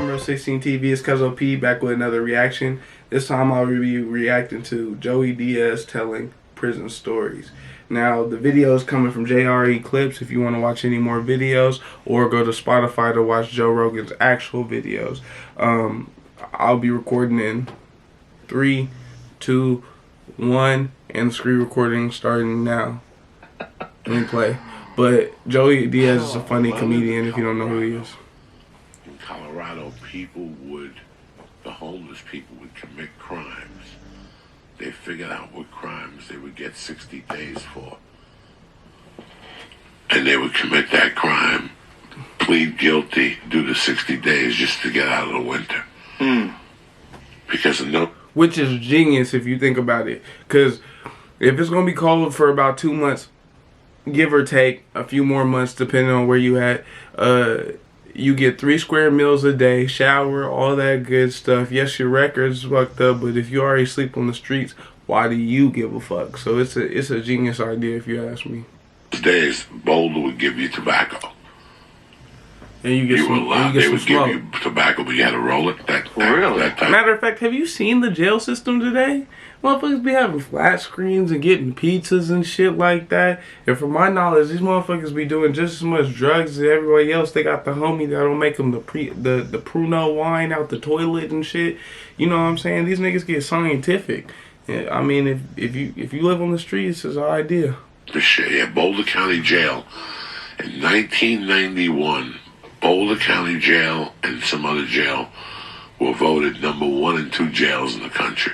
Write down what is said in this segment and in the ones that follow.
Real 16 TV. It's Cuzzo P back with another reaction. This time I'll be reacting to Joey Diaz telling prison stories. Now the video is coming from JRE Clips if you want to watch any more videos, or go to Spotify to watch Joe Rogan's actual videos. I'll be recording in 3, 2, 1, and the screen recording starting now. Let me play. But Joey Diaz is a funny comedian if you don't know who he is. In Colorado, the homeless people would commit crimes. They figured out what crimes they would get 60 days for. And they would commit that crime, plead guilty, do the 60 days just to get out of the winter. Because of no... Which is genius if you think about it. Because if it's going to be cold for about 2 months, give or take a few more months depending on where you at, you get 3 square meals a day, shower, all that good stuff. Yes, your record's fucked up, but if you already sleep on the streets, why do you give a fuck? So it's a genius idea if you ask me. Days, Boulder would give you tobacco. And you get they would give you tobacco, but you had to roll it. Really? Matter of fact, have you seen the jail system today? Motherfuckers be having flat screens and getting pizzas and shit like that. And from my knowledge, these motherfuckers be doing just as much drugs as everybody else. They got the homie that'll make them the Pruno wine out the toilet and shit. You know what I'm saying? These niggas get scientific. Yeah, I mean, if you live on the streets, it's our idea. The shit, yeah, Boulder County Jail. In 1991, Boulder County Jail and some other jail were voted number 1 and 2 jails in the country.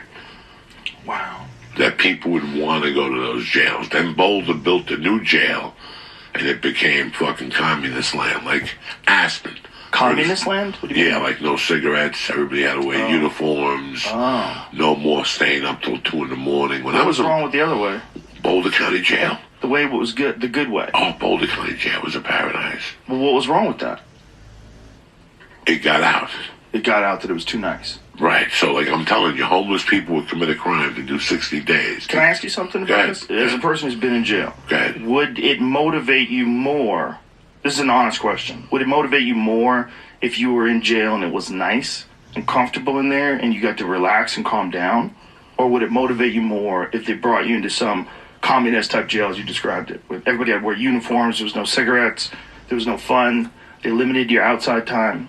Wow. That people would want to go to those jails. Then Boulder built a new jail, and it became fucking communist land, like Aspen. Communist land? What do you mean? Like no cigarettes. Everybody had to wear uniforms. No more staying up till 2 in the morning. What was wrong with the other way? Boulder County Jail. The way it was good, the good way. Oh, Boulder County Jail was a paradise. Well, what was wrong with that? It got out. It got out that it was too nice. Right. So, like I'm telling you, homeless people would commit a crime to do 60 days. Can I ask you something about this? As a person who's been in jail, would it motivate you more? This is an honest question. Would it motivate you more if you were in jail and it was nice and comfortable in there and you got to relax and calm down? Or would it motivate you more if they brought you into some communist type jail as you described it, where everybody had to wear uniforms, there was no cigarettes, there was no fun, they limited your outside time?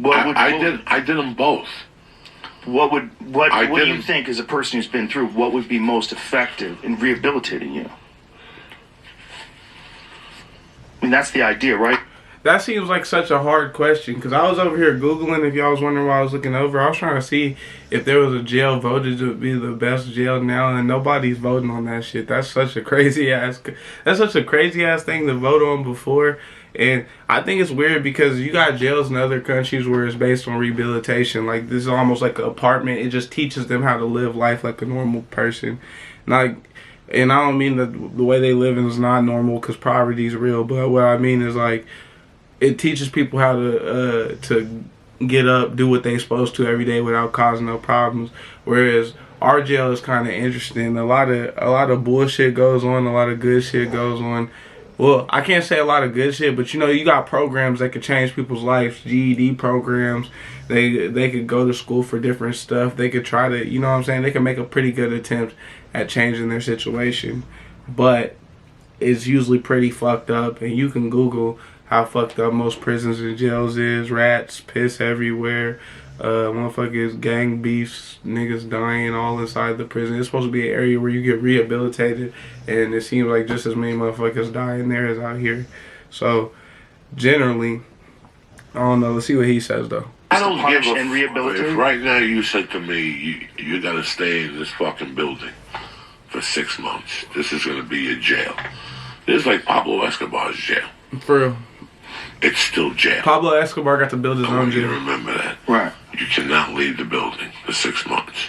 I did them both. What do you think, as a person who's been through, what would be most effective in rehabilitating you? I mean, that's the idea, right? That seems like such a hard question, because I was over here Googling, if y'all was wondering why I was looking over. I was trying to see if there was a jail voted to be the best jail now, and nobody's voting on that shit. That's such a crazy ass thing to vote on before. And I think it's weird because you got jails in other countries where it's based on rehabilitation. Like, this is almost like an apartment. It just teaches them how to live life like a normal person. And I don't mean that the way they live is not normal, because poverty is real. But what I mean is, like, it teaches people how to get up, do what they're supposed to every day without causing no problems. Whereas our jail is kind of interesting. A lot of bullshit goes on. A lot of good shit goes on. Well, I can't say a lot of good shit, but you know, you got programs that could change people's lives. GED programs. They could go to school for different stuff. They could try to, you know what I'm saying? They can make a pretty good attempt at changing their situation. But it's usually pretty fucked up. And you can Google how fucked up most prisons and jails is. Rats, piss everywhere. Motherfuckers, gang beefs, niggas dying all inside the prison. It's supposed to be an area where you get rehabilitated, and it seems like just as many motherfuckers die in there as out here. So, generally, I don't know. Let's see what he says, though. I don't give a and rehabilitate. If right now you said to me, you gotta stay in this fucking building for 6 months. This is gonna be your jail. This is like Pablo Escobar's jail. For real. It's still jail. Pablo Escobar got to build his own jail. Remember that. Right. You cannot leave the building for 6 months.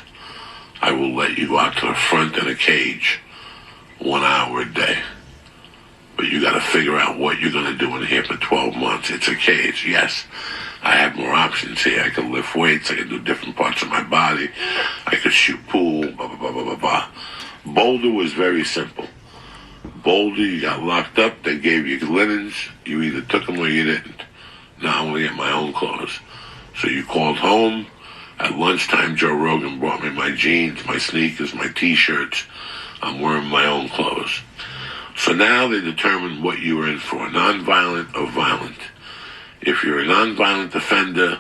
I will let you go out to the front in a cage 1 hour a day. But you got to figure out what you're going to do in here for 12 months. It's a cage. Yes, I have more options here. I can lift weights. I can do different parts of my body. I could shoot pool, blah, blah, blah, blah, blah, blah. Boulder was very simple. Boulder, you got locked up. They gave you linens. You either took them or you didn't. Now I'm going to get my own clothes. So you called home. At lunchtime, Joe Rogan brought me my jeans, my sneakers, my T-shirts. I'm wearing my own clothes. So now they determine what you were in for, nonviolent or violent. If you're a nonviolent offender,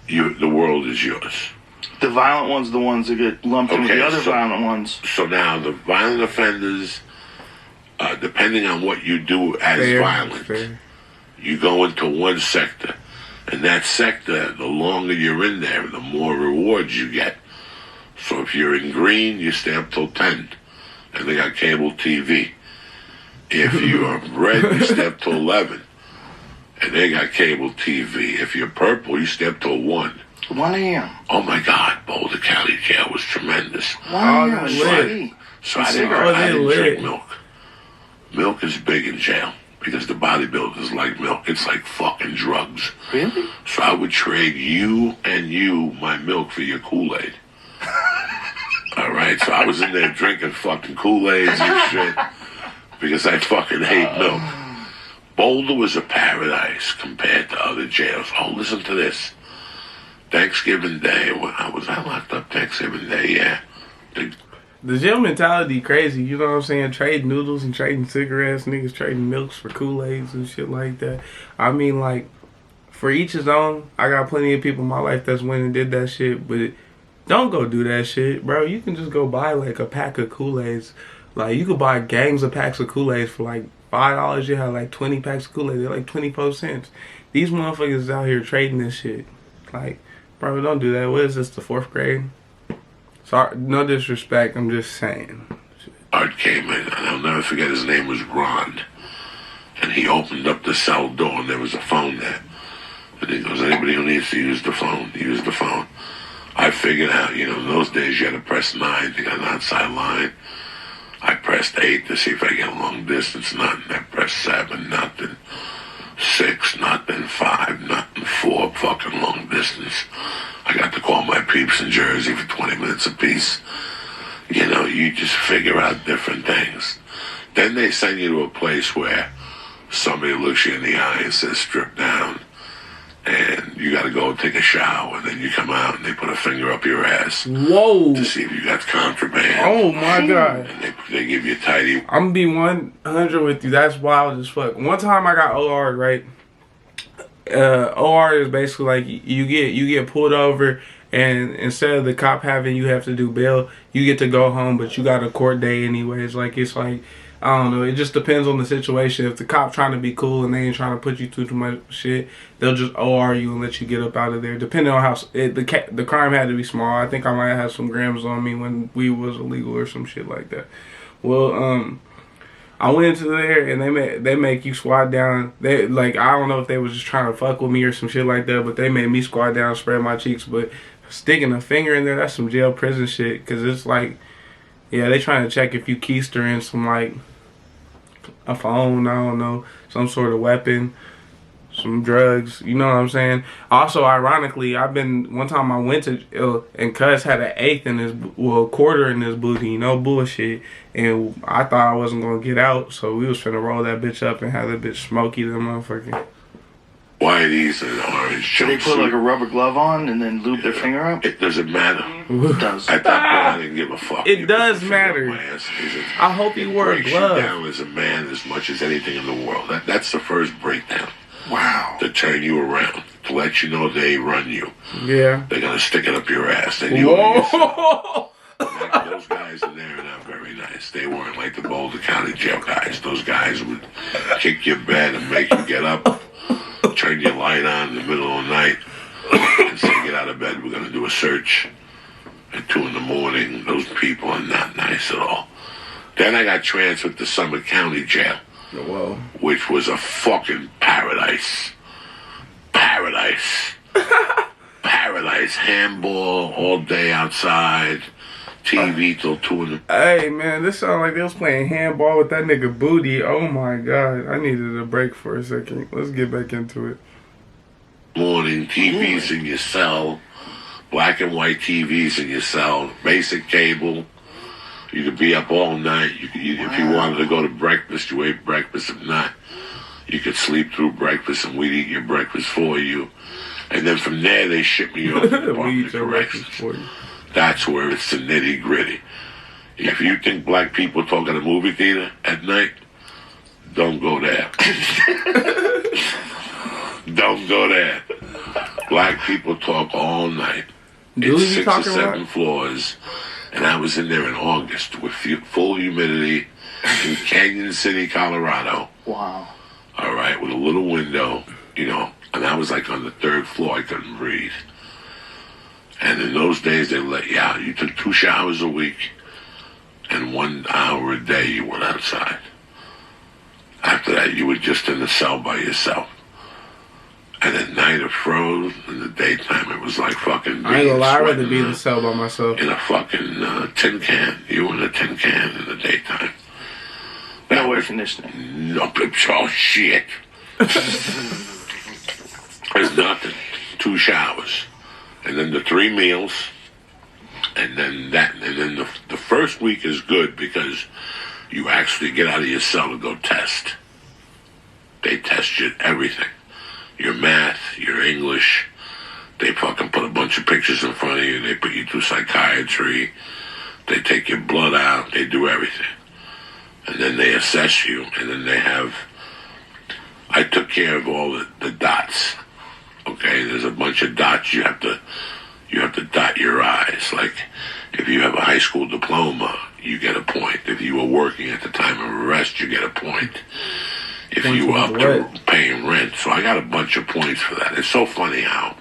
the world is yours. The violent ones are the ones that get lumped in with the other violent ones. So now the violent offenders, depending on what you do as violent, you go into one sector. And that sector, the longer you're in there, the more rewards you get. So if you're in green, you stay up till 10. And they got cable TV. If you're red, you stay up till 11. And they got cable TV. If you're purple, you stay up till 1. 1 a.m. Oh my God, Boulder County Jail was tremendous. 1 a.m. So I didn't drink milk. Milk is big in jail. Because the bodybuilders like milk. It's like fucking drugs. Really? So I would trade you my milk for your Kool-Aid. All right? So I was in there drinking fucking Kool-Aids and shit. Because I fucking hate milk. Boulder was a paradise compared to other jails. Oh, listen to this. Thanksgiving Day. I locked up Thanksgiving Day, yeah. The jail mentality crazy, you know what I'm saying? Trading noodles and trading cigarettes, niggas trading milks for Kool-Aids and shit like that. I mean, like, for each his own. I got plenty of people in my life that's went and did that shit, but don't go do that shit, bro. You can just go buy, like, a pack of Kool-Aids. Like, you could buy gangs of packs of Kool-Aids for, like, $5. You have, like, 20 packs of Kool-Aid. They're, like, 24 cents. These motherfuckers out here trading this shit. Like, bro, don't do that. What is this, the 4th grade? Sorry, no disrespect, I'm just saying. Art came in, and I'll never forget, his name was Ron. And he opened up the cell door, and there was a phone there. And he goes, anybody who needs to use the phone, use the phone. I figured out, in those days you had to press 9 to get an outside line. I pressed 8 to see if I get a long distance, nothing. I pressed 7, nothing. 6, nothing. 5, nothing. 4, fucking long distance. I got to call my peeps in Jersey for 20 minutes apiece. You just figure out different things. Then they send you to a place where somebody looks you in the eye and says, strip down. And you got to go take a shower. And then you come out and they put a finger up your ass. Whoa. To see if you got contraband. Oh, my God. And they give you a tidy. I'm going to be 100 with you. That's wild as fuck. One time I got OR, right? OR is basically like you get pulled over, and instead of the cop having you have to do bail, you get to go home, but you got a court day anyways. It's like I don't know. It just depends on the situation. If the cop trying to be cool and they ain't trying to put you through too much shit, they'll just OR you and let you get up out of there. Depending on how the crime had to be small. I think I might have some grams on me when weed was illegal or some shit like that. Well, I went into there and they make you squat down. I don't know if they was just trying to fuck with me or some shit like that, but they made me squat down, spread my cheeks. But sticking a finger in there, that's some jail prison shit. Cause it's like, yeah, they trying to check if you keister in some like a phone, I don't know, some sort of weapon, some drugs. You know what I'm saying? Also, ironically, one time I went to and Cuz had an quarter in his booty, no bullshit. And I thought I wasn't gonna get out, so we was finna roll that bitch up and have that bitch smoky the motherfucker. Whitey's and orange jumpsuit. They put like a rubber glove on and then lube their finger up? It doesn't matter. It does. At that point, I didn't give a fuck. It does matter. I hope you wore a glove. Breaks you down as a man as much as anything in the world. That's the first breakdown. Wow. To turn you around. To let you know they run you. Yeah. They're gonna stick it up your ass. And those guys in there are not very nice. They weren't like the Boulder County Jail guys. Those guys would kick your bed and make you get up, turn your light on in the middle of the night, and say, get out of bed, we're going to do a search. At 2 in the morning, those people are not nice at all. Then I got transferred to Summit County Jail, which was a fucking paradise. Paradise. Paradise. Handball all day outside. TV till 2 in the... Hey, man, this sound like they was playing handball with that nigga Booty. Oh, my God. I needed a break for a second. Let's get back into it. Morning, TVs in your cell. Black and white TVs in your cell. Basic cable. You could be up all night. If you wanted to go to breakfast, you ate breakfast. If not, you could sleep through breakfast and we'd eat your breakfast for you. And then from there, they ship me off to the Department Read of your records Corrections. for you. That's where it's the nitty gritty. If you think black people talk at a movie theater at night, don't go there. Don't go there. Black people talk all night. Dude, It's you 6 or talking 7 about? floors, and I was in there in August with full humidity in Canyon City, Colorado. Wow. All right, with a little window, you know, and I was like on the 3rd floor. I couldn't breathe. And in those days, they let you out. You took 2 showers a week, and 1 hour a day you went outside. After that, you were just in the cell by yourself. And at night it froze. In the daytime, it was like fucking. I ain't gonna lie, I'd rather sweating be in the cell by myself. in a fucking tin can. You were in a tin can in the daytime. No air conditioning. No, oh shit. There's nothing. 2 showers, and then the 3 meals, and then that, and then the first week is good because you actually get out of your cell to go test. They test you everything. Your math, your English. They fucking put a bunch of pictures in front of you. They put you through psychiatry. They take your blood out. They do everything. And then they assess you. And then they have... I took care of all the dots. Okay? There's a bunch of dots you have to dot your I's. Like, if you have a high school diploma, you get a point. If you were working at the time of arrest, you get a point. If you were up to paying rent. So I got a bunch of points for that. It's so funny how.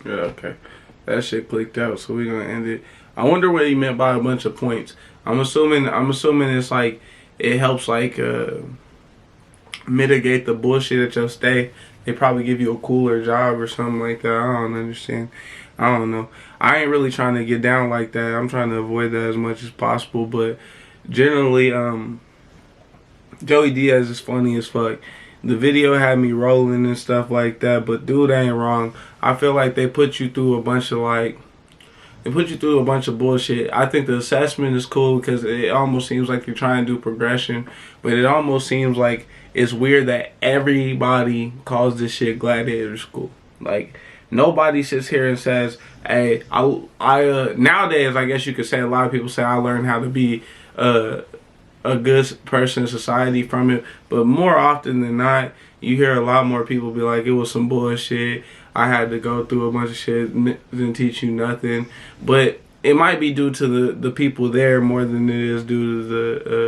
Yeah, okay. That shit clicked out, so we're gonna end it. I wonder what he meant by a bunch of points. I'm assuming it's like it helps like mitigate the bullshit at your stay. They probably give you a cooler job or something like that. I don't understand. I don't know. I ain't really trying to get down like that. I'm trying to avoid that as much as possible, but generally Joey Diaz is funny as fuck. The video had me rolling and stuff like that, but dude ain't wrong. I feel like they put you through a bunch of bullshit. I think the assessment is cool because it almost seems like you're trying to do progression, but it almost seems like it's weird that everybody calls this shit gladiator school. Like, nobody sits here and says, hey, I nowadays, I guess you could say a lot of people say I learned how to be a good person in society from it, but more often than not, you hear a lot more people be like, it was some bullshit. I had to go through a bunch of shit, didn't teach you nothing. But it might be due to the people there more than it is due to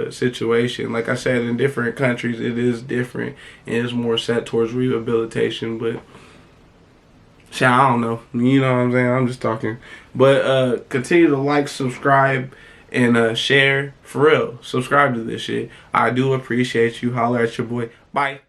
the situation. Like I said, in different countries, it is different and it's more set towards rehabilitation. But shit, I don't know. You know what I'm saying? I'm just talking. But continue to like, subscribe, and share. For real, subscribe to this shit. I do appreciate you. Holler at your boy. Bye.